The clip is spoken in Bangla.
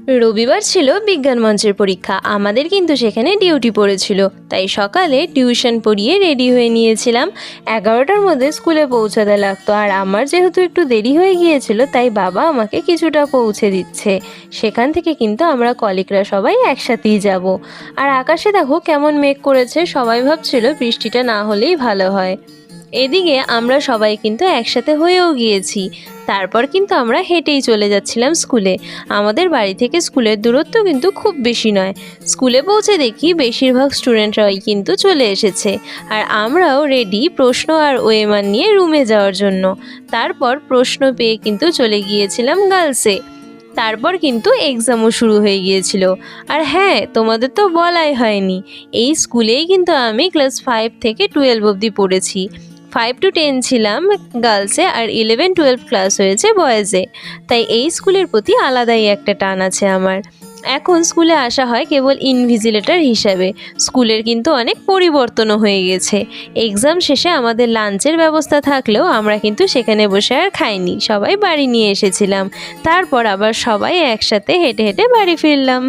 রবিবার ছিল বিজ্ঞান মঞ্চের পরীক্ষা। আমাদের কিন্তু সেখানে ডিউটি পড়েছিল, তাই সকালে টিউশন পড়িয়ে রেডি হয়ে নিয়েছিলাম। 11টার মধ্যে স্কুলে পৌঁছাতে লাগতো, আর আমার যেহেতু একটু দেরি হয়ে গিয়েছিল তাই বাবা আমাকে কিছুটা পৌঁছে দিচ্ছে। সেখান থেকে কিন্তু আমরা কলিগরা সবাই একসাথেই যাব। আর আকাশে দেখো কেমন মেঘ করেছে, সবাই ভাবছিল বৃষ্টিটা না হলেই ভালো হয়। এদিকে আমরা সবাই কিন্তু একসাথে হয়েও গিয়েছি। তারপর কিন্তু আমরা হেঁটেই চলে যাচ্ছিলাম স্কুলে। আমাদের বাড়ি থেকে স্কুলের দূরত্ব কিন্তু খুব বেশি নয়। স্কুলে পৌঁছে দেখি বেশিরভাগ স্টুডেন্টরাই কিন্তু চলে এসেছে, আর আমরাও রেডি প্রশ্ন আর ওএমআর নিয়ে রুমে যাওয়ার জন্য। তারপর প্রশ্ন পেয়ে কিন্তু চলে গিয়েছিলাম গার্লসে। তারপর কিন্তু এক্সামও শুরু হয়ে গিয়েছিল। আর হ্যাঁ, তোমাদের তো বলাই হয়নি, এই স্কুলেই কিন্তু আমি ক্লাস 5 থেকে 12 অবধি পড়েছি। 5 to 10 ছিলাম গার্লসে, আর 11-12 ক্লাস হয়েছে বয়েজে। তাই এই স্কুলের প্রতি আলাদাই একটা টান আছে আমার। এখন স্কুলে আসা হয় কেবল ইনভিজিলেটর হিসাবে। স্কুলের কিন্তু অনেক পরিবর্তনও হয়ে গেছে। এক্সাম শেষে আমাদের লাঞ্চের ব্যবস্থা থাকলেও আমরা কিন্তু সেখানে বসে আর খাইনি, সবাই বাড়ি নিয়ে এসেছিলাম। তারপর আবার সবাই একসাথে হেঁটে হেঁটে বাড়ি ফিরলাম।